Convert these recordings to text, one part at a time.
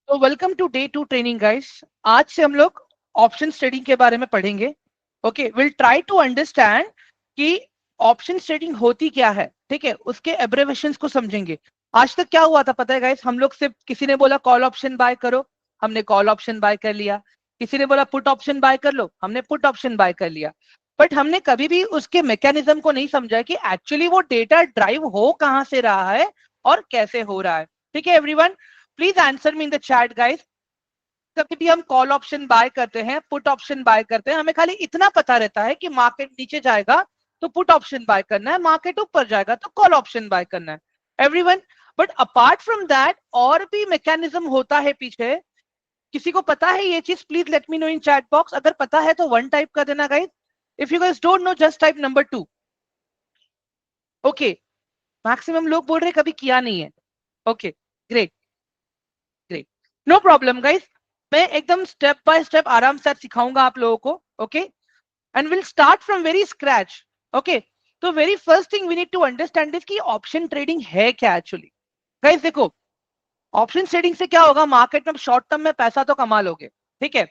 तो welcome to day 2 training guys. आज से हम लोग ऑप्शन ट्रेडिंग के बारे में पढ़ेंगे। Okay, will try to understand कि ऑप्शन ट्रेडिंग होती क्या है। ठीक है, उसके एब्रेविएशंस को समझेंगे। आज तक क्या हुआ था पता है गाइस, हम लोग सिर्फ किसी ने बोला कॉल ऑप्शन बाय करो, हमने कॉल ऑप्शन बाय कर लिया। किसी ने बोला पुट ऑप्शन बाय कर लो, हमने पुट ऑप्शन बाय कर लिया। बट हमने कभी भी उसके मैकेनिज्म को नहीं समझा कि एक्चुअली वो डेटा ड्राइव हो कहां से रहा है और कैसे हो रहा है। ठीक है everyone, please answer me in the chat guys. कभी भी हम कॉल ऑप्शन बाय करते हैं, पुट ऑप्शन बाय करते हैं, हमें खाली इतना पता रहता है कि मार्केट नीचे जाएगा तो पुट ऑप्शन बाय करना है, मार्केट ऊपर जाएगा तो कॉल ऑप्शन बाय करना है everyone. But apart from that और भी मैकेनिज्म होता है पीछे। किसी को पता है ये चीज? Please let me know in chat box. अगर पता है तो 1 टाइप कर देना guys. If you guys don't know just type number 2। Okay, maximum लोग बोल रहे कभी किया नहीं है। Okay, great great, no problem guys. मैं एकदम स्टेप बाय स्टेप आराम से सिखाऊंगा आप लोगों को। Okay, and will start from very scratch. Okay, तो very first thing we need to understand is कि ऑप्शन ट्रेडिंग है क्या एक्चुअली। गाइस देखो, ऑप्शन ट्रेडिंग से क्या होगा, मार्केट में शॉर्ट टर्म में पैसा तो कमा लोगे। ठीक है,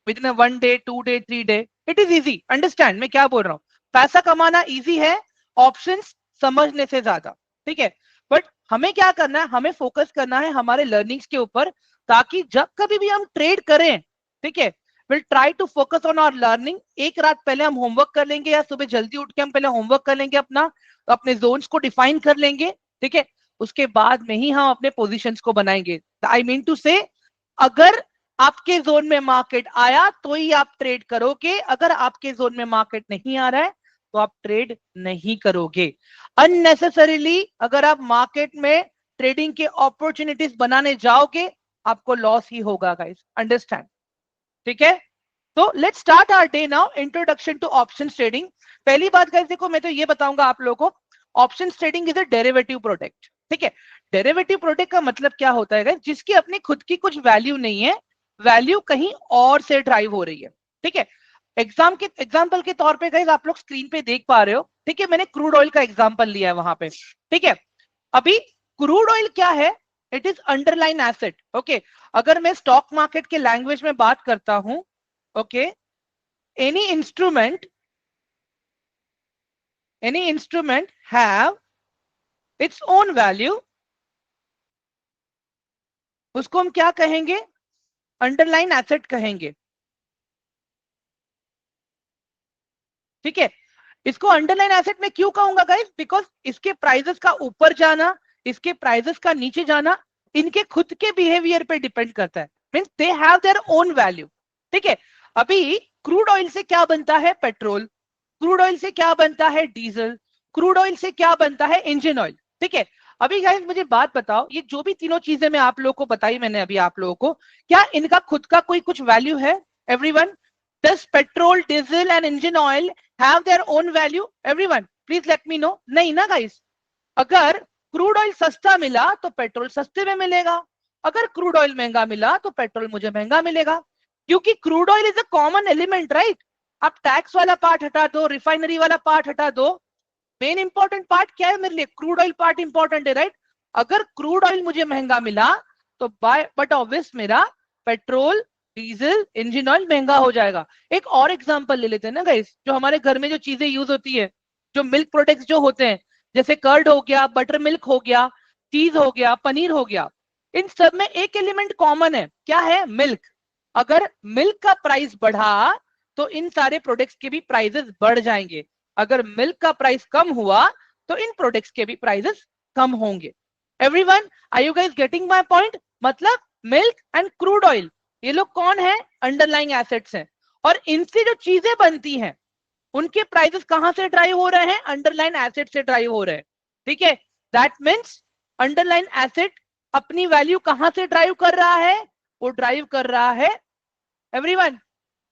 with in 1 day 2 day 3 day it is easy. Understand मैं क्या बोल रहा हूँ, पैसा कमाना इजी है ऑप्शंस समझने से ज्यादा। ठीक है, बट हमें क्या करना है, हमें फोकस करना है हमारे लर्निंग्स के ऊपर, ताकि जब कभी भी हम ट्रेड करें, ठीक है, will try to focus on our learning. एक रात पहले हम होमवर्क कर लेंगे या सुबह जल्दी उठ के हम पहले होमवर्क कर लेंगे, अपने जोन्स को डिफाइन कर लेंगे। ठीक है, उसके बाद में ही हम अपने पोजीशंस को बनाएंगे। आई मीन टू से, अगर आपके जोन में मार्केट आया तो ही आप ट्रेड करोगे, अगर आपके जोन में मार्केट नहीं आ रहा है तो आप ट्रेड नहीं करोगे। अननेसेसरीली अगर आप मार्केट में ट्रेडिंग के अपॉर्चुनिटीज बनाने जाओगे, आपको लॉस ही होगा गाइस। अंडरस्टैंड? ठीक है, तो let's start our day now. Introduction to option trading. पहली बात गाइस देखो, मैं तो ये बताऊंगा आप लोगों को, option trading is a derivative product. ठीक है, डेरिवेटिव प्रोडक्ट का मतलब क्या होता है गाइस, जिसकी अपनी खुद की कुछ वैल्यू नहीं है, वैल्यू कहीं और से ड्राइव हो रही है। ठीक है, एग्जाम्पल के तौर पे गाइस आप लोग स्क्रीन पे देख पा रहे हो। ठीक है, मैंने क्रूड ऑयल का एग्जाम्पल लिया है वहां पे। ठीक है, अभी क्रूड ऑयल क्या है, it is underline asset. Okay, अगर मैं स्टॉक मार्केट के लैंग्वेज में बात करता हूं, okay, any instrument have its own value, उसको हम क्या कहेंगे, अंडरलाइन एसेट कहेंगे। ठीक है, इसको अंडरलाइन एसेट में क्यों कहूंगा गाइस, बिकॉज इसके प्राइसेस का ऊपर जाना, इसके प्राइसेस का नीचे जाना, इनके खुद के बिहेवियर पे डिपेंड करता है। Means they have their own value. ठीक है, अभी क्रूड ऑयल से क्या बनता है, पेट्रोल। क्रूड ऑयल से क्या बनता है, डीजल। क्रूड ऑयल से क्या बनता है, इंजन ऑयल। ठीक है, अभी गाइस मुझे बात बताओ, ये जो भी तीनों चीजें मैं आप लोगों को बताई मैंने अभी आप लोगों को, क्या इनका खुद का कोई कुछ वैल्यू है? Everyone, does petrol, diesel and engine oil have their own value? Everyone please let me know. नहीं ना गाइस, अगर क्रूड ऑयल सस्ता मिला तो पेट्रोल सस्ते में मिलेगा, अगर क्रूड ऑयल महंगा मिला तो पेट्रोल मुझे महंगा मिलेगा, क्योंकि crude oil is a common element, right. आप टैक्स वाला पार्ट हटा दो, रिफाइनरी वाला पार्ट हटा दो, मेन इंपॉर्टेंट पार्ट क्या है मेरे लिए, क्रूड ऑयल पार्ट इंपॉर्टेंट है, राइट। अगर क्रूड ऑयल मुझे महंगा मिला तो बाय बट ऑब्वियस मेरा पेट्रोल, डीजल, इंजन ऑयल महंगा हो जाएगा। एक और एग्जांपल ले लेते हैं ना गाइस, जो हमारे घर में जो चीजें यूज होती है, जो मिल्क प्रोडक्ट्स जो होते हैं, जैसे कर्ड हो गया, बटर मिल्क हो गया, चीज हो गया, पनीर हो गया, इन सब में एक एलिमेंट कॉमन है, क्या है, मिल्क। अगर मिल्क का प्राइस बढ़ा तो इन सारे प्रोडक्ट्स के भी प्राइसेस बढ़ जाएंगे, अगर मिल्क का प्राइस कम हुआ तो इन प्रोडक्ट्स के भी प्राइसेस कम होंगे। Everyone, are you guys getting my point? मतलब मिल्क एंड क्रूड ऑयल, ये लोग कौन है, अंडरलाइंग एसेट्स हैं, और इनसे जो चीजें बनती हैं उनके प्राइसेस कहां से ड्राइव हो रहे हैं, अंडरलाइन एसेट से ड्राइव हो रहे हैं। ठीक है, दैट मीन्स अंडरलाइन एसेट अपनी वैल्यू कहां से ड्राइव कर रहा है, वो ड्राइव कर रहा है, एवरीवन,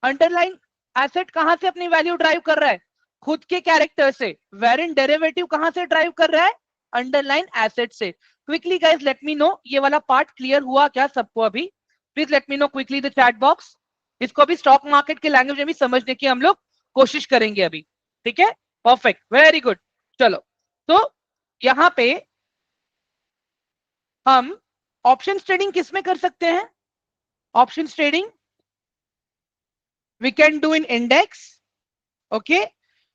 अंडरलाइन एसेट कहां से अपनी वैल्यू ड्राइव कर रहा है, खुद के कैरेक्टर से। वेरिन डेरिवेटिव कहां से ड्राइव कर रहा है, अंडरलाइन एसेट से। Quickly guys let me no, ये वाला पार्ट क्लियर हुआ क्या सबको अभी? Please let me know quickly the chat box. इसको भी स्टॉक मार्केट के लैंग्वेज में भी समझने की हम लोग कोशिश करेंगे अभी। ठीक है, परफेक्ट, वेरी गुड। चलो, तो यहां पे हम ऑप्शन ट्रेडिंग किस में कर सकते हैं, options trading we can do in index, okay,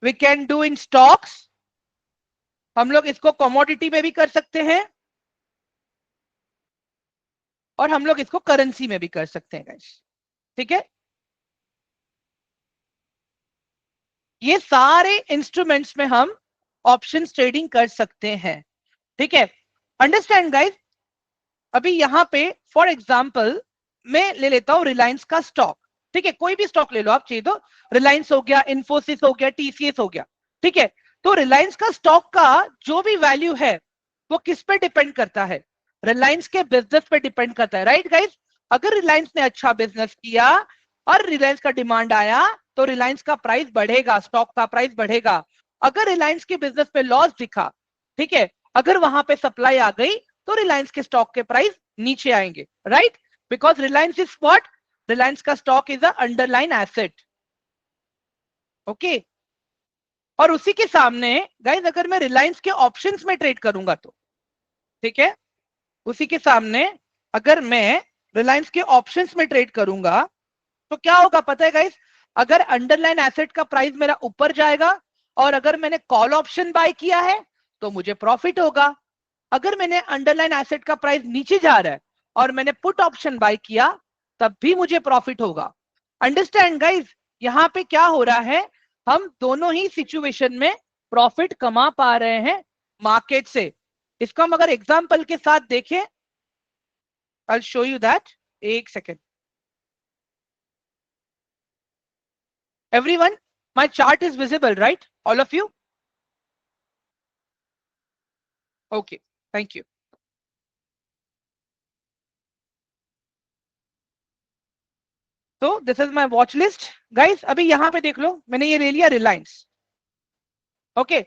we can do in stocks, हम लोग इसको कमोडिटी में भी कर सकते हैं और हम लोग इसको करेंसी में भी कर सकते हैं गाइस, ठीक है। ये सारे इंस्ट्रूमेंट्स में हम ऑप्शंस ट्रेडिंग कर सकते हैं, ठीक है। Understand guys. अभी यहां पे फॉर एग्जांपल मैं ले लेता हूं रिलायंस का स्टॉक, ठीक है, कोई भी स्टॉक ले लो आप चाहिए तो, रिलायंस हो गया, इन्फोसिस हो गया, टीसीएस हो गया, ठीक है। तो रिलायंस का स्टॉक का जो भी वैल्यू है वो किस पे डिपेंड करता है, रिलायंस के बिजनेस पे डिपेंड करता है, राइट गाइस। अगर रिलायंस ने अच्छा बिजनेस किया और रिलायंस का डिमांड आया तो रिलायंस का प्राइस बढ़ेगा, स्टॉक का प्राइस बढ़ेगा। अगर रिलायंस के बिजनेस पे लॉस दिखा, ठीक है, अगर वहां पे सप्लाई आ गई तो रिलायंस के स्टॉक के प्राइस नीचे आएंगे, right, because Reliance is what, Reliance का stock is a underline asset, okay. और उसी के सामने गाइस अगर मैं रिलायंस के ऑप्शंस में ट्रेड करूंगा तो, ठीक है, उसी के सामने अगर मैं रिलायंस के ऑप्शंस में ट्रेड करूंगा तो क्या होगा पता है गाइस, अगर अंडरलाइन एसेट का प्राइस मेरा ऊपर जाएगा और अगर मैंने कॉल ऑप्शन बाय किया है तो मुझे प्रॉफिट होगा, अगर मैंने अंडरलाइन एसेट का प्राइस नीचे जा रहा है और मैंने पुट ऑप्शन बाय किया तब भी मुझे प्रॉफिट होगा। अंडरस्टैंड गाइस, यहां पे क्या हो रहा है, हम दोनों ही सिचुएशन में प्रॉफिट कमा पा रहे हैं मार्केट से। इसको हम अगर एग्जांपल के साथ देखें, I will show you that, एक second. Everyone, my chart is visible right, all of you? Okay, thank you. तो this is my watch list guys, अभी यहां पे देख लो मैंने ये ले लिया रिलायंस, ओके,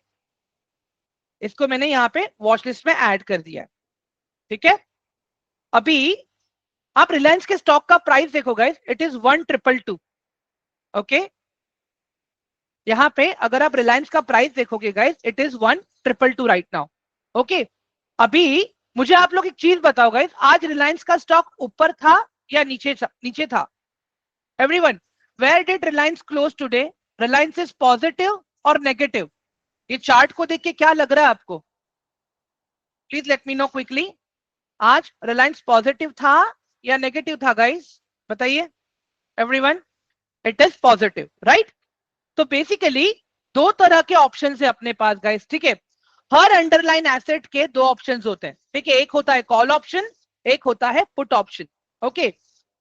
इसको मैंने यहाँ पे वॉच लिस्ट में ऐड कर दिया है, ठीक है। अभी आप रिलायंस के स्टॉक का प्राइस देखो गाइस, इट इज 1222, ओके। यहाँ पे अगर आप रिलायंस का प्राइस देखोगे guys, it is 1222 right now, okay. अभी मुझे आप लोग एक चीज बताओ गाइस, आज रिलायंस का स्टॉक ऊपर था या नीचे था? Everyone, where did Reliance close today? Reliance is positive और नेगेटिव? ये चार्ट को देख के क्या लग रहा है आपको? Please let me know quickly, आज रिलायंस पॉजिटिव था या नेगेटिव था गाइस, बताइए everyone. It is positive, right. तो बेसिकली दो तरह के ऑप्शन है अपने पास गाइस, ठीक है। हर अंडरलाइन एसेट के दो ऑप्शंस होते हैं, ठीक है, एक होता है कॉल ऑप्शन, एक होता है पुट ऑप्शन, ओके।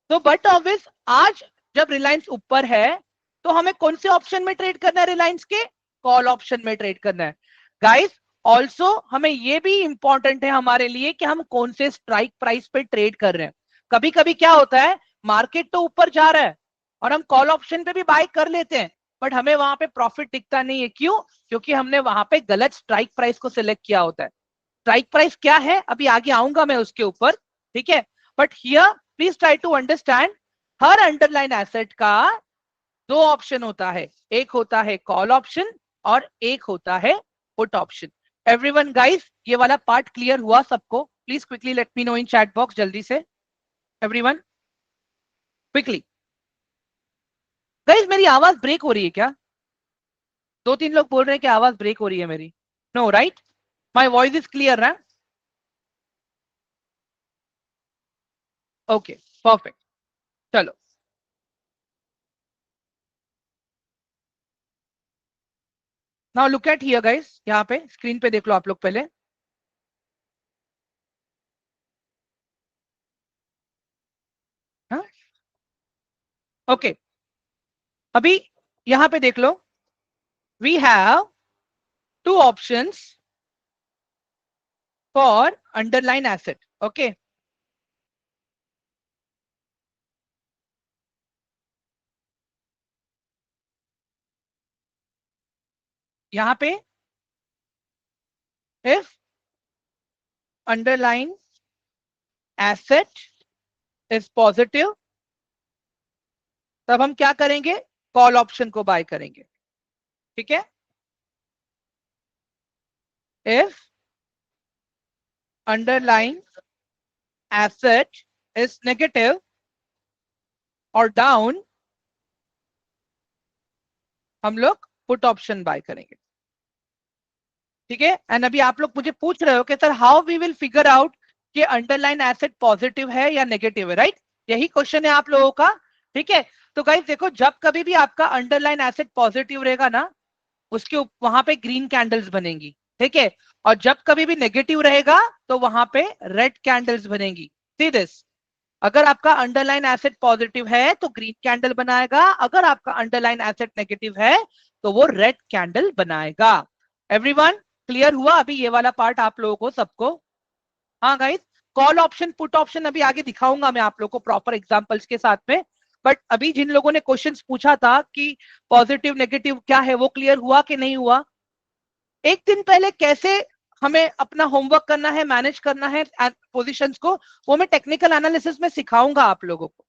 तो बट ऑब्वियस आज जब रिलायंस ऊपर है तो हमें कौन से ऑप्शन में ट्रेड करना है, रिलायंस के कॉल ऑप्शन में ट्रेड करना है गाइस। ऑल्सो हमें यह भी इंपॉर्टेंट है हमारे लिए कि हम कौन से स्ट्राइक प्राइस पे ट्रेड कर रहे हैं। कभी कभी क्या होता है, मार्केट तो ऊपर जा रहा है और हम कॉल ऑप्शन पे भी बाय कर लेते हैं बट हमें वहां पे प्रॉफिट दिखता नहीं है, क्यों? क्योंकि हमने वहां पे गलत स्ट्राइक प्राइस को सिलेक्ट किया होता है। स्ट्राइक प्राइस क्या है अभी आगे आऊंगा मैं उसके ऊपर, ठीक है। But here please try to understand, हर अंडरलाइन एसेट का दो ऑप्शन होता है, एक होता है कॉल ऑप्शन और एक होता है पुट ऑप्शन। एवरीवन गाइस, ये वाला पार्ट क्लियर हुआ सबको? Please quickly let me know in chat box, जल्दी से एवरीवन, क्विकली। गाइस मेरी आवाज ब्रेक हो रही है क्या? दो तीन लोग बोल रहे हैं कि आवाज ब्रेक हो रही है मेरी। No right, my voice is clear ना? ओके, परफेक्ट, चलो। Now look at here guys, यहाँ पे स्क्रीन पे देख लो आप लोग पहले, हाँ, ओके। अभी यहाँ पे देख लो, we have two options for underline asset, okay. यहाँ पे if underline asset is positive तब हम क्या करेंगे, कॉल ऑप्शन को बाय करेंगे, ठीक है। If underline asset is negative और डाउन हम लोग पुट ऑप्शन बाय करेंगे, ठीक है। एंड अभी आप लोग मुझे पूछ रहे हो कि sir how we will figure out कि अंडरलाइन एसेट पॉजिटिव है या नेगेटिव है, राइट? यही क्वेश्चन है आप लोगों का, ठीक है। तो गाइस देखो, जब कभी भी आपका अंडरलाइन एसेट पॉजिटिव रहेगा ना, उसके वहां पे ग्रीन कैंडल्स बनेंगी, ठीक है। और जब कभी भी नेगेटिव रहेगा तो वहां पे रेड कैंडल्स बनेंगी। सी दिस, अगर आपका अंडरलाइन एसेट पॉजिटिव है तो ग्रीन कैंडल बनाएगा, अगर आपका अंडरलाइन एसेट नेगेटिव है तो वो रेड कैंडल बनाएगा। एवरीवन क्लियर हुआ अभी ये वाला पार्ट आप लोगों को सबको? हाँ guys, call option put option अभी आगे दिखाऊंगा मैं आप लोगों को प्रॉपर एग्जांपल्स के साथ में। बट अभी जिन लोगों ने क्वेश्चंस पूछा था कि पॉजिटिव नेगेटिव क्या है, वो क्लियर हुआ कि नहीं हुआ? एक दिन पहले कैसे हमें अपना होमवर्क करना है, मैनेज करना है पोजीशंस को, वो मैं टेक्निकल एनालिसिस में सिखाऊंगा आप लोगों को,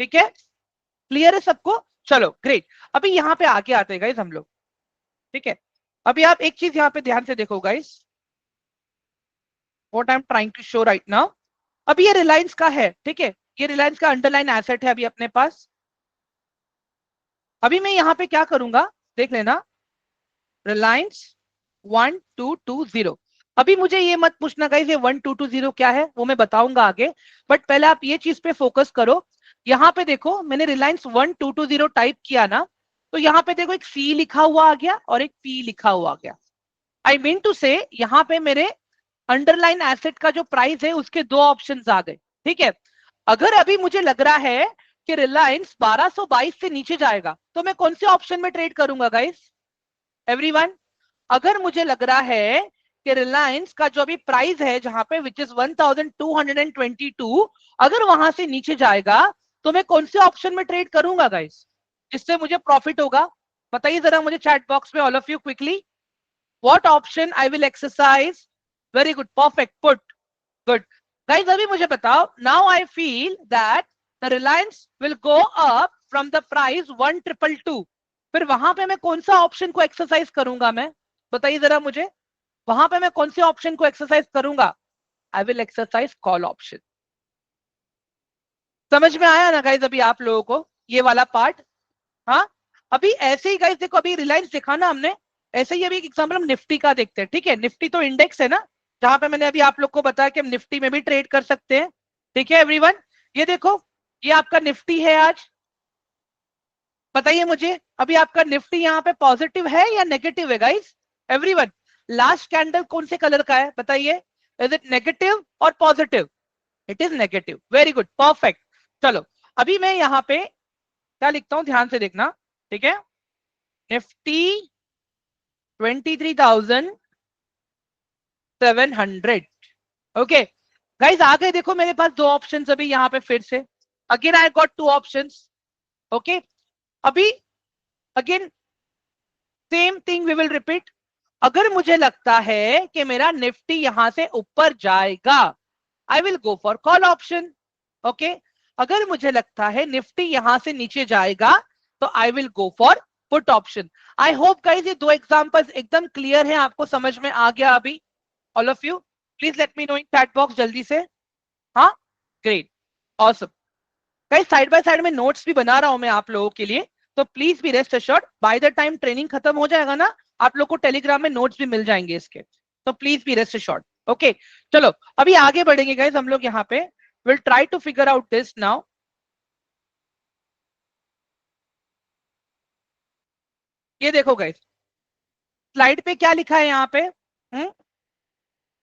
ठीक है। क्लियर है सबको? चलो ग्रेट। अभी यहाँ पे आगे आते हैं गाइस हम लोग, ठीक है। अभी आप एक चीज यहाँ पे ध्यान से देखो guys, what I am trying to show right now. अभी ये रिलायंस का है, ठीक है, ये रिलायंस का अंडरलाइन एसेट है अभी अपने पास। अभी मैं यहाँ पे क्या करूंगा, देख लेना, रिलायंस 1220। अभी मुझे ये मत पूछना गाइस ये 1220 क्या है, वो मैं बताऊंगा आगे। बट पहले आप ये चीज पे फोकस करो। यहाँ पे देखो, मैंने रिलायंस 1220 टाइप किया ना, तो यहाँ पे देखो एक सी लिखा हुआ आ गया और एक पी लिखा हुआ आ गया। आई मीन टू से यहाँ पे मेरे अंडरलाइन एसेट का जो प्राइस है उसके दो ऑप्शंस आ गए, ठीक है। अगर अभी मुझे लग रहा है कि रिलायंस 1222 से नीचे जाएगा तो मैं कौन से ऑप्शन में ट्रेड करूंगा गाइस? एवरीवन, अगर मुझे लग रहा है कि रिलायंस का जो अभी प्राइस है जहां पे विच इज 1222, अगर वहां से नीचे जाएगा तो मैं कौन से ऑप्शन में ट्रेड करूंगा गाइस, जिससे मुझे प्रॉफिट होगा? बताइए जरा मुझे चैट बॉक्स में all of you quickly, what option I will exercise? Very good, perfect, put, good. Guys अभी मुझे बताओ, now I feel that the Reliance will go up from the price 1222, फिर वहां पे मैं कौन सा ऑप्शन को एक्सरसाइज करूंगा मैं? बताइए जरा मुझे, वहां पे मैं कौन से ऑप्शन को एक्सरसाइज करूंगा? I will exercise call option. समझ में आया ना गाइज अभी आप लोगों को ये वाला पार्ट? हाँ, अभी ऐसे ही गाइज देखो, अभी रिलायंस देखा ना हमने, ऐसे ही अभी एक एग्जांपल हम निफ्टी का देखते हैं, ठीक है। निफ्टी तो इंडेक्स है ना, जहां पे मैंने अभी आप लोग को बताया कि हम निफ्टी में भी ट्रेड कर सकते हैं, ठीक है एवरीवन। ये देखो, ये आपका निफ्टी है आज, बताइए मुझे अभी आपका निफ्टी यहाँ पे पॉजिटिव है या नेगेटिव है गाइस? एवरीवन, लास्ट कैंडल कौन से कलर का है बताइए? इज इट नेगेटिव और positive? It is negative, very good, perfect. चलो अभी मैं यहाँ पे क्या लिखता हूं, ध्यान से देखना, ठीक है। Nifty 23,700, okay. गाइस आ गए, देखो मेरे पास दो ऑप्शंस अभी यहाँ पे फिर से, again I got two options, okay. अभी again same thing we will repeat. अगर मुझे लगता है कि मेरा निफ्टी यहां से ऊपर जाएगा, I will go for call option, okay. अगर मुझे लगता है निफ्टी यहां से नीचे जाएगा तो I will go for put option. I hope guys ये दो एग्जांपल्स एकदम क्लियर है, आपको समझ में आ गया अभी? All of you please let me know in chat box जल्दी से। हाँ, great, awesome. Guys side by side में नोट्स भी बना रहा हूं मैं आप लोगों के लिए, तो please be rest assured, by the time training खत्म हो जाएगा ना, आप लोग को टेलीग्राम में नोट्स भी मिल जाएंगे इसके, तो please be rest assured, okay. चलो अभी आगे बढ़ेंगे गाइस हम लोग यहाँ पे, will try to figure out this now. ये देखो गाइस, स्लाइड पे क्या लिखा है यहाँ पे?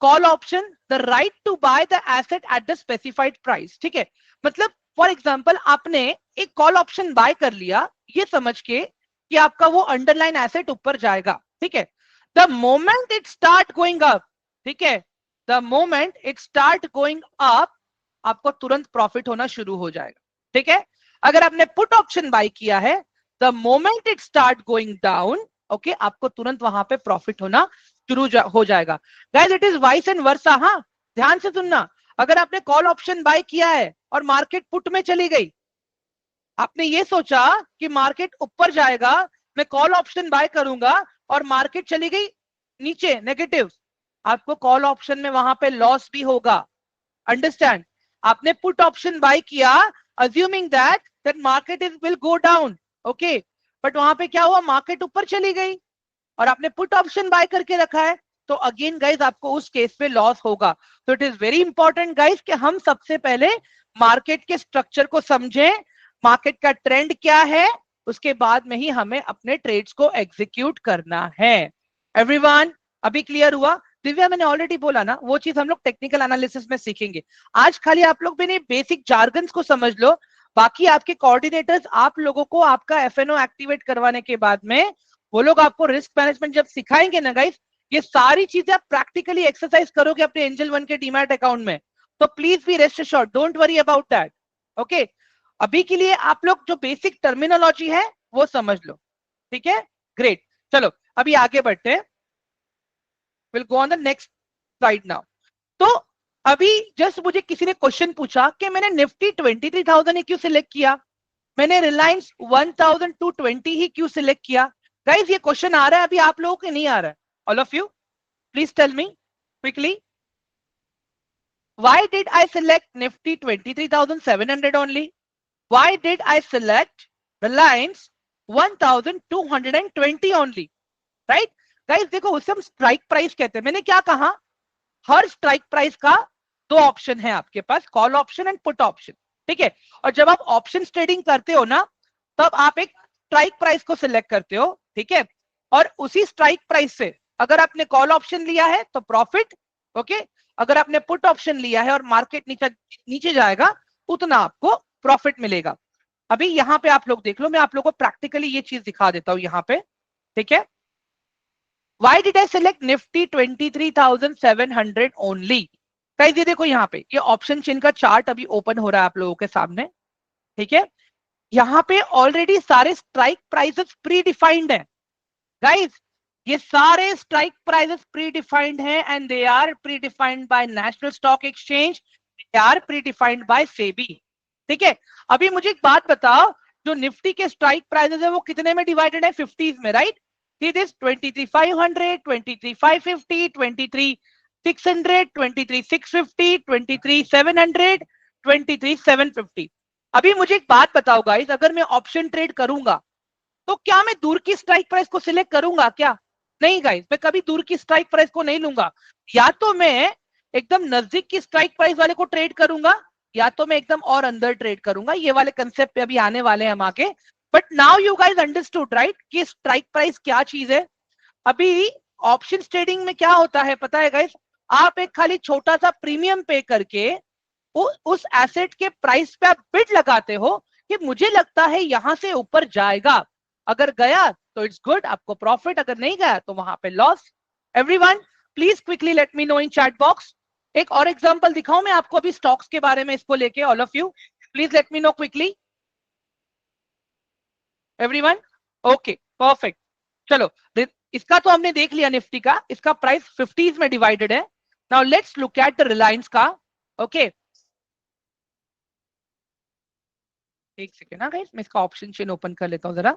Call option, the right to buy the asset at the specified price, ठीक है। मतलब फॉर एग्जांपल आपने एक कॉल ऑप्शन बाय कर लिया ये समझ के कि आपका वो अंडरलाइन एसेट ऊपर जाएगा, ठीक है। The moment it start going up, ठीक है, the moment it start going up, आपको तुरंत प्रॉफिट होना शुरू हो जाएगा, ठीक है। अगर आपने पुट ऑप्शन बाय किया है, the moment it start going down, okay, आपको तुरंत वहां पे प्रॉफिट होना शुरू हो जाएगा। Guys it is vice and versa, हाँ, ध्यान से सुनना। अगर आपने कॉल ऑप्शन बाय किया है और मार्केट पुट में चली गई, आपने ये सोचा कि मार्केट ऊपर जाएगा, मैं कॉल ऑप्शन बाय करूंगा, और मार्केट चली गई नीचे नेगेटिव, आपको कॉल ऑप्शन में वहां पे लॉस भी होगा, अंडरस्टैंड? आपने पुट ऑप्शन बाय किया assuming that then market is will go down. Okay, but वहां पे क्या हुआ, मार्केट ऊपर चली गई और आपने पुट ऑप्शन बाय करके रखा है, तो अगेन गाइज आपको उस केस पे लॉस होगा. तो it is very important guys कि हम सबसे पहले मार्केट के स्ट्रक्चर को समझें, मार्केट का ट्रेंड क्या है, उसके बाद में ही हमें अपने ट्रेड्स को एग्जीक्यूट करना है. एवरीवन अभी क्लियर हुआ? दिव्या मैंने ऑलरेडी बोला ना, वो चीज हम लोग टेक्निकल एनालिसिस में सीखेंगे. आज खाली आप लोग भी नहीं, बेसिक जार्गन्स को समझ लो. बाकी आपके कोऑर्डिनेटर्स आप लोगों को आपका एफएनओ एक्टिवेट करवाने के बाद में वो लोग आपको रिस्क मैनेजमेंट जब सिखाएंगे ना गाइस, ये सारी चीजें आप प्रैक्टिकली एक्सरसाइज करोगे अपने एंजल वन के डीमैट अकाउंट में. तो please be rest assured, don't worry about that. Okay, अभी के लिए आप लोग जो बेसिक टर्मिनोलॉजी है वो समझ लो. ठीक है, ग्रेट. चलो अभी आगे बढ़ते हैं. Will go on the next slide now. तो अभी जस्ट मुझे किसी ने क्वेश्चन पूछा कि मैंने निफ्टी 23,000 ही क्यों सिलेक्ट किया, मैंने रिलायंस 1,220 ही क्यों सिलेक्ट किया. गाइस ये क्वेश्चन आ रहा है अभी आप लोगों के, नहीं आ रहा है? All of you please tell me quickly, why did I select Nifty 23,700 only? Why did I select Reliance 1,220 only? Right? Guys देखो उसे हम स्ट्राइक प्राइस कहते हैं. मैंने क्या कहा, हर स्ट्राइक प्राइस का दो ऑप्शन है आपके पास, call option and put option. ठीक है, और जब आप ऑप्शन ट्रेडिंग करते हो ना, तब आप एक स्ट्राइक प्राइस को सिलेक्ट करते हो. ठीक है, और उसी स्ट्राइक प्राइस से अगर आपने कॉल ऑप्शन लिया है तो प्रॉफिट. ओके, अगर आपने पुट ऑप्शन लिया है और मार्केट नीचे जाएगा उतना आपको प्रॉफिट मिलेगा. अभी यहाँ पे आप लोग देख लो, मैं आप लोगों को प्रैक्टिकली ये चीज दिखा देता हूं यहाँ पे. ठीक है, Why did I select Nifty 23,700 only? Guys ये देखो यहाँ पे, ये ऑप्शन चेन का चार्ट अभी ओपन हो रहा है आप लोगों के सामने. ठीक है, यहाँ पे ऑलरेडी सारे स्ट्राइक प्राइसेस प्री डिफाइंड है. गाइस ये सारे स्ट्राइक प्राइसेस प्री डिफाइंड है and they are predefined by National Stock Exchange, they are predefined by SEBI. ठीक है, अभी मुझे एक बात बताओ, जो निफ्टी के स्ट्राइक प्राइसेस है वो कितने में डिवाइडेड है? 50s में, राइट? See this 23,500, 23,550, 23,600, 23,650, 23,700, 23,750. अभी मुझे एक बात बताओ गाइस, अगर मैं ऑप्शन ट्रेड करूंगा तो क्या मैं दूर की स्ट्राइक प्राइस को सिलेक्ट करूंगा क्या? नहीं गाइस, मैं कभी दूर की स्ट्राइक प्राइस को नहीं लूंगा. या तो मैं एकदम नजदीक की स्ट्राइक प्राइस वाले को ट्रेड करूंगा, या तो मैं एकदम और अंदर ट्रेड करूंगा. ये वाले कंसेप्ट पे अभी आने वाले हैं हम आगे. But now you guys understood right कि स्ट्राइक प्राइस क्या चीज है. अभी ऑप्शन ट्रेडिंग में क्या होता है पता है गाइज, आप एक खाली छोटा सा प्रीमियम पे करके उस एसेट के प्राइस पे आप बिड लगाते हो कि मुझे लगता है यहां से ऊपर जाएगा. अगर गया तो इट्स गुड, आपको प्रॉफिट. अगर नहीं गया तो वहां पे loss. Everyone please quickly let me know in chat box. एक और एग्जांपल दिखाऊं मैं आपको अभी स्टॉक्स के बारे में, इसको लेके all of you please let me know quickly. Everyone okay perfect. चलो इसका तो हमने देख लिया निफ्टी का, इसका प्राइस 50s में डिवाइडेड है. Now let's look at the Reliance का. ओके एक सेकेंड ना गाइस, मैं इसका ऑप्शन चेन ओपन कर लेता हूं जरा.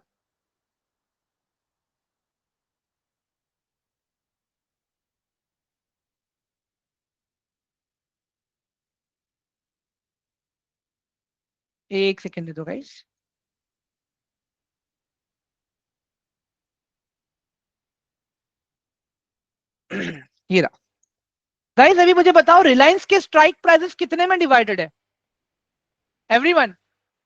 एक सेकेंड दे दो गाइस. ये रहा. गाइस अभी मुझे बताओ रिलायंस के स्ट्राइक प्राइसेस कितने में डिवाइडेड है? एवरीवन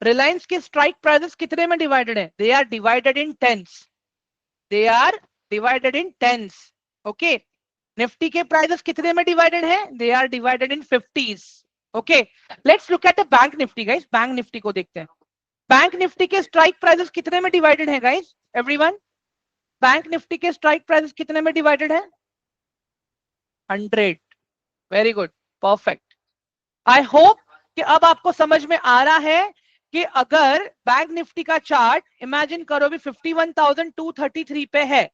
रिलायंस के स्ट्राइक प्राइसेस कितने में डिवाइडेड है? They are divided in tens. They are divided in tens. Okay, Nifty के प्राइसेस कितने में डिवाइडेड है? They are divided in 50s. Okay, let's look at the bank Nifty guys. Bank Nifty को देखते हैं. बैंक निफ्टी के स्ट्राइक प्राइसेस कितने में डिवाइडेड है गाइस? एवरीवन बैंक निफ्टी के स्ट्राइक प्राइसेस कितने में डिवाइडेड है? 100. Very good, perfect. I hope कि अब आपको समझ में आ रहा है कि अगर बैंक निफ्टी का चार्ट इमेजिन करो भी 51,233 पे है,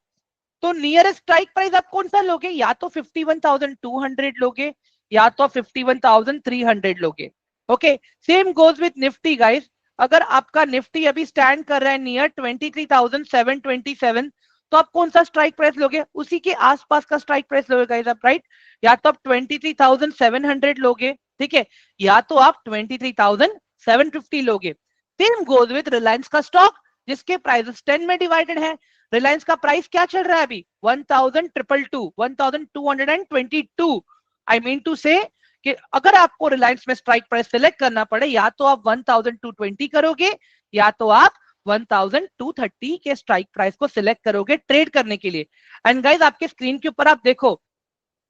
तो नियरेस्ट स्ट्राइक प्राइस आप कौन सा लोगे? या तो 51,200 लोगे या तो 51,300 लोगे. Okay, same goes with Nifty guys. अगर आपका निफ्टी अभी स्टैंड कर रहा है नियर 23,727, तो आप कौन सा स्ट्राइक प्राइस लोगे? उसी के आसपास का स्ट्राइक प्राइस लोगे गाइस आप, राइट? या तो आप 23,700 लोगे, ठीक है, या तो आप 23,750 लोगे. सेम गोज विद रिलायंस का स्टॉक जिसके प्राइस 10 में डिवाइडेड है। रिलायंस का प्राइस क्या चल रहा है अभी 1222 आई मीन टू से कि अगर आपको रिलायंस में स्ट्राइक प्राइस सिलेक्ट करना पड़े या तो आप 1220 करोगे या तो आप 1230 के स्ट्राइक प्राइस को सिलेक्ट करोगे ट्रेड करने के लिए। एंड गाइस आपके स्क्रीन के ऊपर आप देखो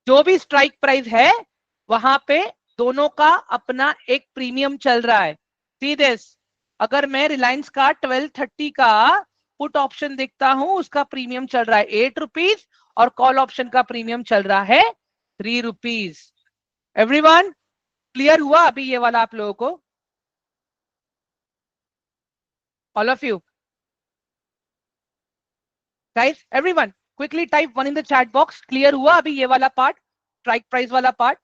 जो भी स्ट्राइक प्राइस है वहां पे दोनों का अपना एक प्रीमियम चल रहा है। सी दिस, अगर मैं रिलायंस का 1230 का पुट ऑप्शन देखता हूं उसका प्रीमियम चल रहा है 8 रुपीज और कॉल ऑप्शन का प्रीमियम चल रहा है 3 रुपीज। एवरीवन क्लियर हुआ अभी ये वाला आप लोगों को? All of you guys, everyone quickly type 1 in the chat box. Clear हुआ अभी ये वाला पार्ट, स्ट्राइक प्राइस वाला part?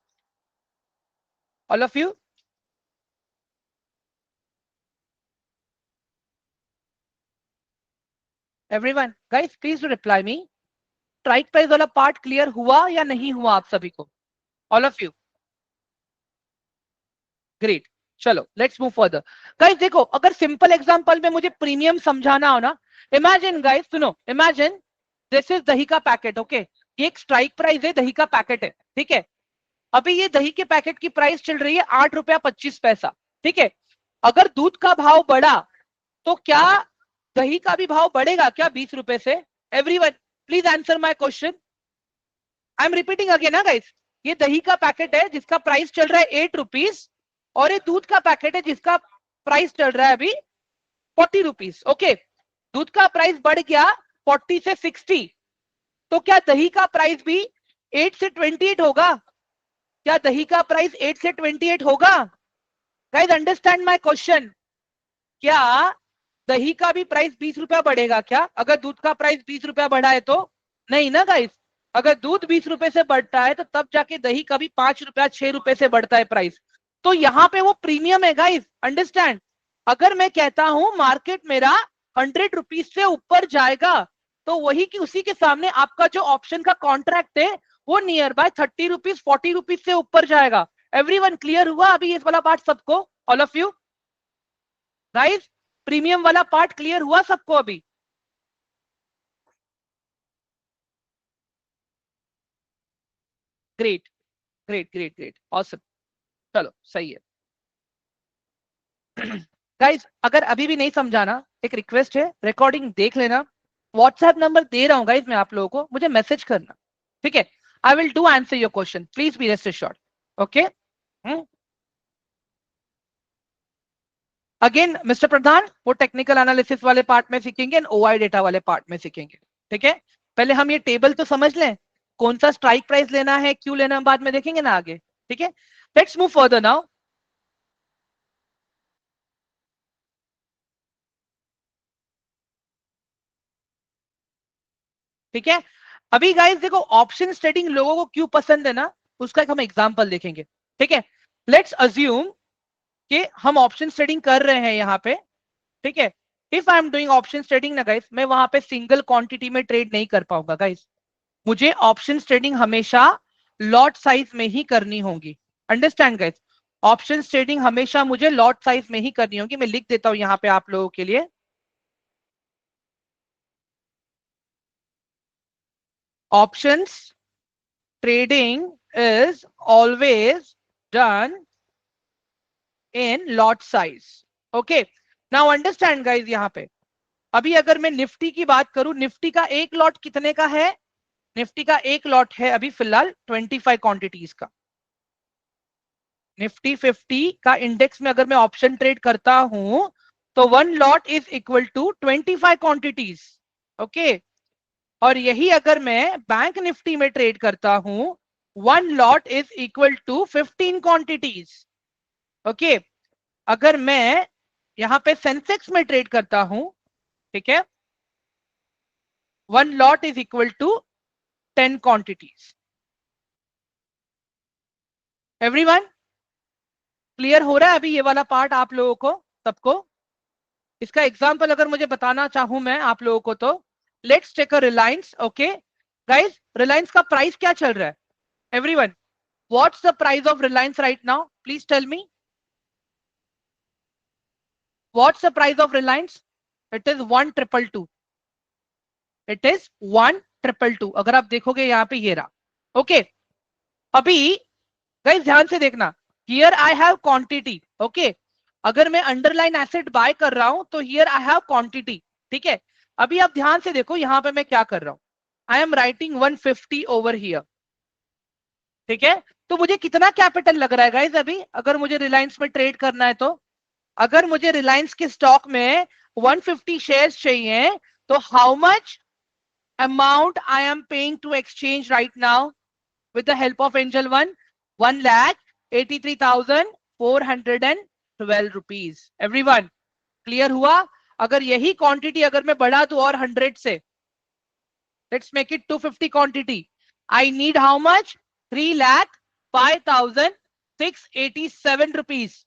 All of you? Everyone guys please reply me, strike price वाला पार्ट क्लियर हुआ या नहीं हुआ आप सभी को? All of you? ग्रेट, चलो लेट्स मूव फर्दर। गाइस देखो अगर सिंपल एग्जांपल में मुझे प्रीमियम समझाना हो ना, इमेजिन गाइस सुनो, इमेजिन दिस इज दही का पैकेट। ओके ये एक स्ट्राइक प्राइस है, दही का पैकेट है, ठीक है। अभी ये दही के पैकेट की प्राइस चल रही है 8 रुपया 25 पैसा, ठीक है। अगर दूध का भाव बढ़ा तो क्या दही का भी भाव बढ़ेगा क्या 20 रुपए से? Everyone please answer my question. I am repeating again ना गाइस, ये दही का पैकेट है जिसका प्राइस चल रहा है 8 रुपीज और ये दूध का पैकेट है जिसका प्राइस चल रहा है अभी 40 रुपीज। ओके दूध का प्राइस बढ़ गया 40 से 60, तो क्या दही का प्राइस भी 8 से 28 होगा? क्या दही का प्राइस 8 से 28 होगा? गाइस अंडरस्टैंड माय क्वेश्चन, क्या दही का भी प्राइस 20 रुपया बढ़ेगा क्या अगर दूध का प्राइस 20 रुपया बढ़ा है तो? नहीं ना गाइस, अगर दूध 20 रुपए से बढ़ता है तो तब जाके दही का भी 5 रुपया 6 रुपए से बढ़ता है प्राइस, तो यहाँ पे वो प्रीमियम है गाइस। अंडरस्टैंड, अगर मैं कहता हूं मार्केट मेरा 100 रुपीज से ऊपर जाएगा तो वही कि उसी के सामने आपका जो ऑप्शन का कॉन्ट्रैक्ट है वो नियर बाय 30 रुपीज 40 रुपीज से ऊपर जाएगा। एवरीवन क्लियर हुआ अभी इस वाला पार्ट सबको? All of you guys premium वाला पार्ट क्लियर हुआ सबको अभी? Great great great great awesome, चलो सही है। गाइस अगर अभी भी नहीं समझाना एक रिक्वेस्ट है, रिकॉर्डिंग देख लेना, व्हाट्सएप नंबर दे रहा हूं गाइस मैं आप लोगों को, मुझे मैसेज करना, ठीक है। I will do answer your question, please be rest assured. Okay again mister Pradhan वो टेक्निकल एनालिसिस वाले पार्ट में सीखेंगे एंड ओआई डेटा वाले पार्ट में सीखेंगे, ठीक है। पहले हम ये टेबल तो समझ लें, कौन सा स्ट्राइक प्राइस लेना है क्यों लेना है बाद में देखेंगे ना आगे, ठीक है। Let's move further now. ठीक है अभी गाइस देखो ऑप्शन ट्रेडिंग लोगों को क्यों पसंद है ना, उसका एक हम एग्जांपल देखेंगे, ठीक है। लेट्स अज्यूम कि हम ऑप्शन ट्रेडिंग कर रहे हैं यहाँ पे, ठीक है। If I am doing option trading ना गाइस, मैं वहां पे सिंगल क्वांटिटी में ट्रेड नहीं कर पाऊंगा गाइस, मुझे ऑप्शन ट्रेडिंग हमेशा लॉट साइज में ही करनी होगी। अंडरस्टैंड गाइस, ऑप्शन ट्रेडिंग हमेशा मुझे लॉट साइज में ही करनी होगी। मैं लिख देता हूं यहाँ पे आप लोगों के लिए, options trading is always done in lot size. Okay, now understand guys, यहाँ पे अभी अगर मैं निफ्टी की बात करूं, निफ्टी का एक लॉट कितने का है? निफ्टी का एक लॉट है अभी फिलहाल 25 क्वांटिटीज का। निफ्टी 50 का इंडेक्स में अगर मैं ऑप्शन ट्रेड करता हूं तो one lot is equal to 25 quantities. Okay और यही अगर मैं बैंक निफ्टी में ट्रेड करता हूं, one lot is equal to 15 quantities. Okay अगर मैं यहां पे सेंसेक्स में ट्रेड करता हूं, ठीक है, one lot is equal to 10 quantities. Everyone clear हो रहा है अभी ये वाला पार्ट आप लोगों को सबको? इसका एग्जांपल अगर मुझे बताना चाहूं मैं आप लोगों को तो let's take a Reliance. Okay guys Reliance का प्राइस क्या चल रहा है? Everyone what's the price of Reliance right now, please tell me. What's the price of Reliance? It is 1222, it is 1222। अगर आप देखोगे यहाँ पे ये रहा। ओके अभी गाइस ध्यान से देखना, here I have quantity. Okay अगर मैं अंडरलाइन एसेट बाय कर रहा हूं तो हियर आई हैव क्वांटिटी। ठीक है अभी आप ध्यान से देखो यहाँ पे मैं क्या कर रहा हूं, आई एम राइटिंग 150 ओवर हियर। ठीक है तो मुझे कितना कैपिटल लग रहा है गाइस अभी, अगर मुझे रिलायंस में ट्रेड करना है तो? अगर मुझे रिलायंस के स्टॉक में 150 शेयर्स चाहिए तो how much amount I am paying to exchange right now with the help of Angel One? 1,83,412 rupees. Everyone clear हुआ? अगर यही क्वांटिटी अगर मैं बढ़ा दूं और 100 से, let's make it 250 quantity, I need how much? 3,05,687 rupees.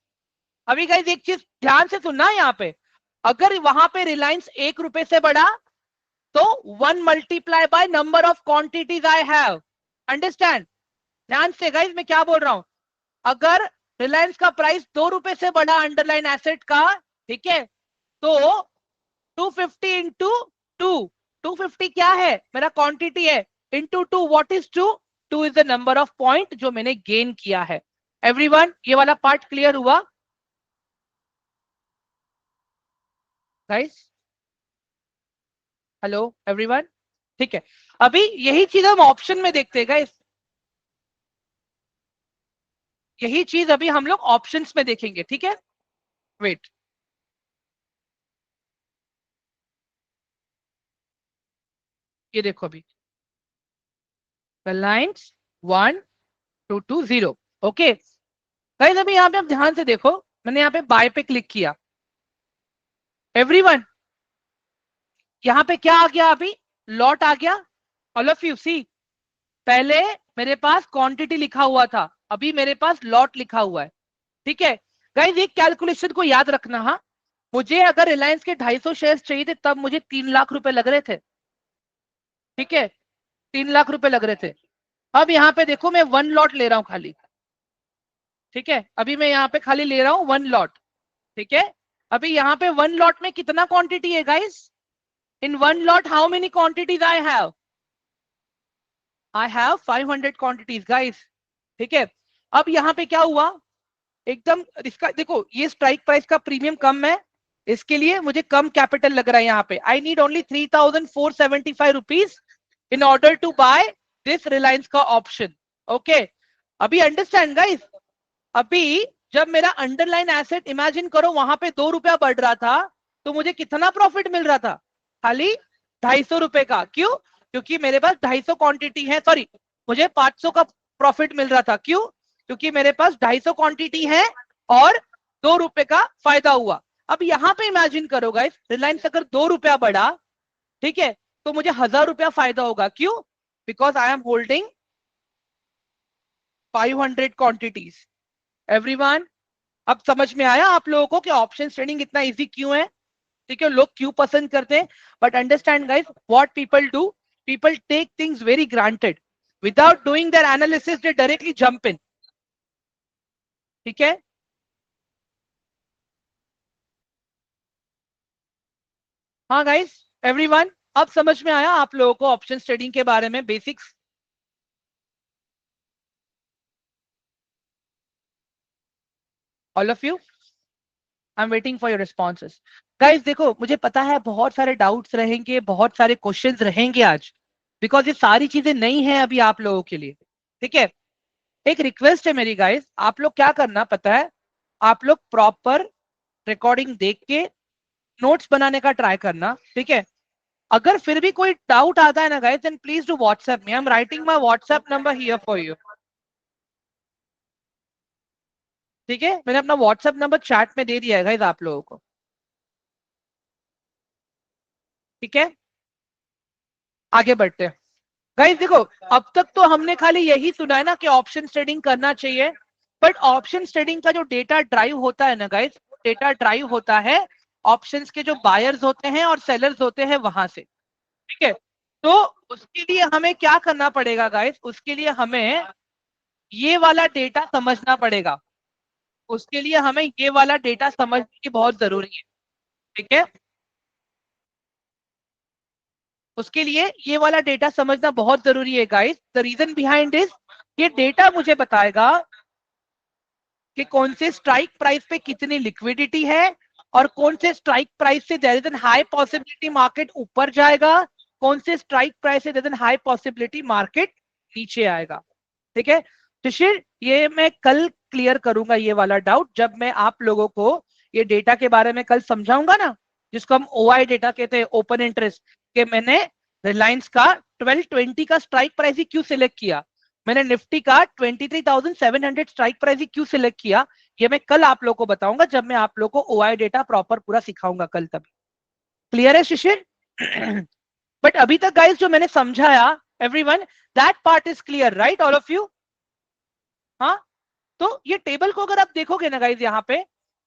अभी गाइस एक चीज ध्यान से सुनना यहाँ पे, अगर वहां पे रिलायंस 1 रुपए से बढ़ा तो 1 multiply by number of quantities I have. Understand? ध्यान से गाइस मैं क्या बोल रहा हूं, अगर रिलायंस का प्राइस 2 रुपए से बढ़ा अंडरलाइन एसेट का, ठीक है, तो 250 इंटू 2, 250 क्या है मेरा क्वांटिटी है, into 2 what is 2? 2 is the number of point जो मैंने गेन किया है। एवरीवन ये वाला पार्ट क्लियर हुआ गाइस? हेलो एवरीवन, ठीक है अभी यही चीज हम ऑप्शन में देखते हैं गाइस, यही चीज अभी हम लोग ऑप्शंस में देखेंगे। ठीक है वेट, ये देखो अभी रिलायंस 1220। ओके गाइस अभी यहाँ पे आप ध्यान से देखो, मैंने यहाँ पे बाय पे क्लिक किया। एवरीवन यहाँ पे क्या आ गया अभी? लॉट आ गया। ऑल ऑफ यू सी, पहले मेरे पास क्वांटिटी लिखा हुआ था, अभी मेरे पास लॉट लिखा हुआ है। ठीक है गाइस एक कैलकुलेशन को याद रखना, हाँ मुझे अगर रिलायंस के 250 शेयर्स चाहिए थे तब मुझे 3 लाख रुपए लग रहे थे। ठीक है 3 लाख रुपए लग रहे थे। अब यहाँ पे देखो मैं 1 लॉट ले रहा हूँ खाली। ठीक है अभी मैं यहाँ पे खाली ले रहा हूँ 1 लॉट। ठीक है अभी यहाँ पे 1 लॉट में कितना क्वांटिटी है guys? In 1 lot how many quantities I have? I have 500 quantities guys. ठीक है अब यहाँ पे क्या हुआ, एकदम इसका देखो ये स्ट्राइक प्राइस का प्रीमियम कम है, इसके लिए मुझे कम कैपिटल लग रहा है यहाँ पे। I need only 3,475 rupees in order to buy this Reliance का ऑप्शन। ओके अभी अंडरस्टैंड गाइस, अभी जब मेरा अंडरलाइन एसेट इमेजिन करो वहां पे 2 रुपया बढ़ रहा था तो मुझे कितना प्रॉफिट मिल रहा था? खाली 250 रुपए का। क्यों? क्योंकि मेरे पास 250 क्वांटिटी है, सॉरी मुझे 500 का प्रॉफिट मिल रहा था। क्यों? क्योंकि मेरे पास 250 क्वांटिटी है और 2 रुपए का फायदा हुआ। अब यहाँ पे इमेजिन करो गाइस, रिलायंस अगर 2 रुपया बढ़ा, ठीक है, तो मुझे 1,000 रुपया फायदा होगा। क्यों? Because I am holding 500 quantities. Everyone अब समझ में आया आप लोगों को कि ऑप्शन ट्रेडिंग इतना इजी क्यों है? ठीक है लोग क्यों पसंद करते हैं? But understand guys what people do, people take things very granted without doing their analysis, they directly jump in. ठीक है हाँ गाइस एवरीवन अब समझ में आया आप लोगों को ऑप्शन ट्रेडिंग के बारे में basics? All of you I am waiting for your responses. Guys देखो मुझे पता है बहुत सारे डाउट्स रहेंगे, बहुत सारे क्वेश्चंस रहेंगे आज, बिकॉज ये सारी चीजें नई हैं अभी आप लोगों के लिए। ठीक है एक रिक्वेस्ट है मेरी गाइस, आप लोग क्या करना पता है, आप लोग प्रॉपर रिकॉर्डिंग देख के नोट्स बनाने का ट्राई करना। ठीक है अगर फिर भी कोई डाउट आता है ना guys, then please do WhatsApp me, I am writing my WhatsApp number here for you. ठीक है मैंने अपना व्हाट्सएप नंबर चैट में दे दिया है गाइस आप लोगों को। ठीक है आगे बढ़ते हैं गाइस। देखो अब तक तो हमने खाली यही सुना है ना कि ऑप्शन ट्रेडिंग करना चाहिए, बट ऑप्शन ट्रेडिंग का जो डेटा ड्राइव होता है ना गाइस, डेटा ड्राइव होता है ऑप्शंस के जो बायर्स होते हैं और सेलर्स होते हैं वहां से। ठीक है तो उसके लिए हमें क्या करना पड़ेगा गाइस, उसके लिए हमें ये वाला डेटा समझना पड़ेगा, उसके लिए हमें ये वाला डेटा समझने की बहुत जरूरी है। ठीक है, उसके लिए ये वाला डेटा समझना बहुत जरूरी है guys. The reason behind is, ये डेटा मुझे बताएगा कि कौन से स्ट्राइक प्राइस पे कितनी लिक्विडिटी है और कौन से स्ट्राइक प्राइस से there is an high possibility market ऊपर जाएगा, कौन से स्ट्राइक प्राइस से there is an high possibility market नीचे आएगा। ठीक है, शिशिर ये मैं कल क्लियर करूंगा ये वाला डाउट, जब मैं आप लोगों को ये डेटा के बारे में कल समझाऊंगा ना, जिसको हम ओआई डेटा कहते हैं, ओपन इंटरेस्ट, के मैंने रिलायंस का 1220 का स्ट्राइक प्राइस ही क्यों सिलेक्ट किया, मैंने निफ्टी का 23,700 स्ट्राइक प्राइस ही क्यों सिलेक्ट किया, ये मैं कल आप लोगों को बताऊंगा, जब मैं आप लोगों को ओआई डेटा प्रॉपर पूरा सिखाऊंगा कल। तभी क्लियर है शिशिर? बट अभी तक गाइस जो मैंने समझाया, everyone, that part is clear right, all of you? हाँ, तो ये टेबल को अगर आप देखोगे ना गाइस, यहाँ पे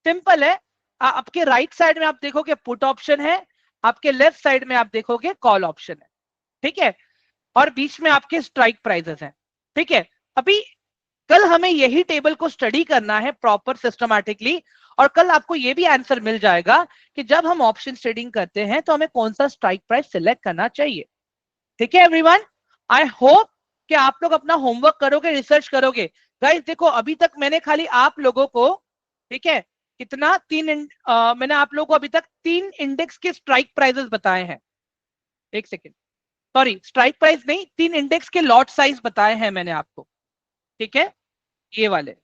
सिंपल है, आपके राइट साइड में आप देखोगे पुट ऑप्शन है, आपके लेफ्ट साइड में आप देखोगे कॉल ऑप्शन है। ठीक है, और बीच में आपके स्ट्राइक प्राइसेस हैं। ठीक है, अभी कल हमें यही टेबल को स्टडी करना है प्रॉपर सिस्टमैटिकली, और कल आपको ये भी आंसर मिल जाएगा कि जब हम ऑप्शन ट्रेडिंग करते हैं तो हमें कौन सा स्ट्राइक प्राइस सिलेक्ट करना चाहिए। ठीक है एवरीवन, आई होप कि आप लोग अपना होमवर्क करोगे, रिसर्च करोगे। गाइस देखो, अभी तक मैंने खाली आप लोगों को, ठीक है, कितना मैंने आप लोगों को अभी तक 3 इंडेक्स के स्ट्राइक प्राइसेस बताए हैं। एक सेकेंड, सॉरी, स्ट्राइक प्राइस नहीं, 3 इंडेक्स के लॉट साइज बताए हैं मैंने आपको। ठीक है, ये वाले।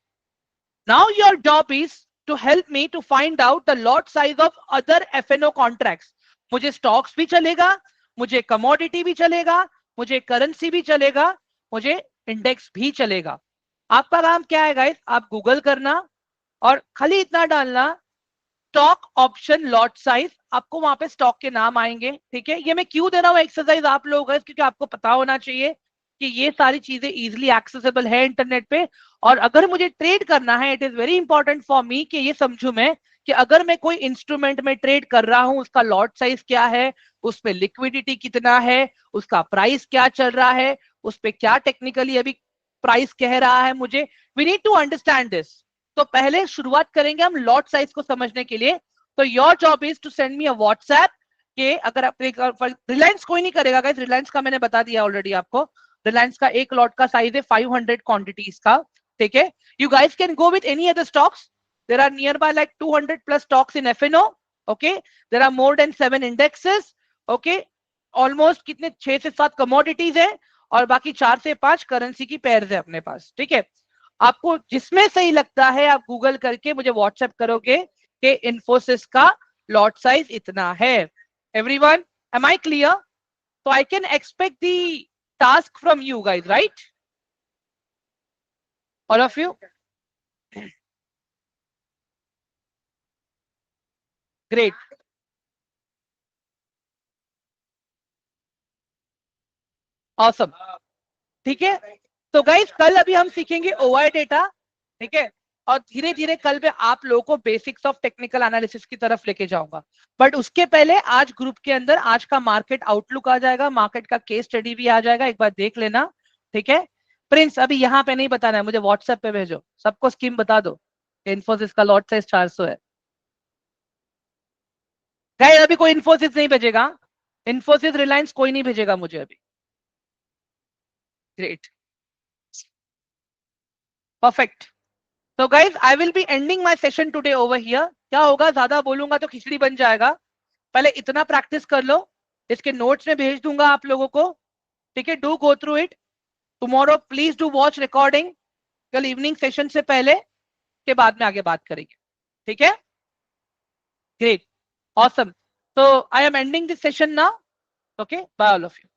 Now your job is to help me to find out the lot size of other FnO contracts. मुझे स्टॉक्स भी चलेगा, मुझे कमोडिटी भी चलेगा, मुझे करेंसी भी चलेगा, मुझे इंडेक्स भी चलेगा। आपका काम क्या है गाइस, आप गूगल करना और खाली इतना डालना स्टॉक ऑप्शन लॉट साइज, आपको वहां पे स्टॉक के नाम आएंगे। ठीक है, ये मैं क्यों दे रहा हूँ एक्सरसाइज आप लोगों को, क्योंकि आपको पता होना चाहिए कि ये सारी चीजें इजीली एक्सेसिबल है इंटरनेट पे। और अगर मुझे ट्रेड करना है, it is very important for me कि ये समझू मैं कि अगर मैं कोई इंस्ट्रूमेंट में ट्रेड कर रहा हूं, उसका लॉट साइज क्या है, उसमें लिक्विडिटी कितना है, उसका प्राइस क्या चल रहा है, उस पर क्या टेक्निकली अभी प्राइस कह रहा है मुझे, we need to understand this. तो पहले शुरुआत करेंगे हम लॉट साइज को समझने के लिए। तो your job is to send me a WhatsApp के, अगर आप रिलायंस कोई नहीं करेगा गाइस, रिलायंस का मैंने बता दिया ऑलरेडी आपको, रिलायंस का एक लॉट का साइज है 500 क्वांटिटीज का। ठीक है, you guys can go with any other stocks, there are nearby like 200 plus stocks in FnO. Okay, there are more than 7 indexes. Okay, almost कितने 6 से 7 कमोडिटीज है और बाकी 4 से 5 करेंसी की पेयर्स है अपने पास। ठीक है, आपको जिसमें सही लगता है आप गूगल करके मुझे व्हाट्सएप करोगे कि इन्फोसिस का लॉट साइज इतना है। Everyone, am I clear? तो I can expect the task from you guys, right? All of you, great, awesome. ठीक है, तो गाइज कल अभी हम सीखेंगे ओआई डेटा। ठीक है, और धीरे धीरे कल मैं आप लोगों को बेसिक्स ऑफ टेक्निकल एनालिसिस की तरफ लेके जाऊंगा। बट उसके पहले आज ग्रुप के अंदर आज का मार्केट आउटलुक आ जाएगा, मार्केट का केस स्टडी भी आ जाएगा, एक बार देख लेना। ठीक है प्रिंस, अभी यहाँ पे नहीं बताना है, मुझे व्हाट्सएप पे भेजो, सबको स्कीम बता दो। इन्फोसिस का लॉट साइज 400 है। गाइस अभी कोई इन्फोसिस नहीं भेजेगा, इन्फोसिस रिलायंस कोई नहीं भेजेगा मुझे अभी। Great, perfect. तो guys I will be ending my session today over here. क्या होगा, ज्यादा बोलूंगा तो खिचड़ी बन जाएगा, पहले इतना प्रैक्टिस कर लो, इसके नोट्स में भेज दूंगा आप लोगों को। ठीक है, do go through it. Tomorrow please do watch recording, कल इवनिंग सेशन से पहले, के बाद में आगे बात करेंगे। ठीक है, ग्रेट, ऑसम। तो I am ending this session now. Okay, bye all of you.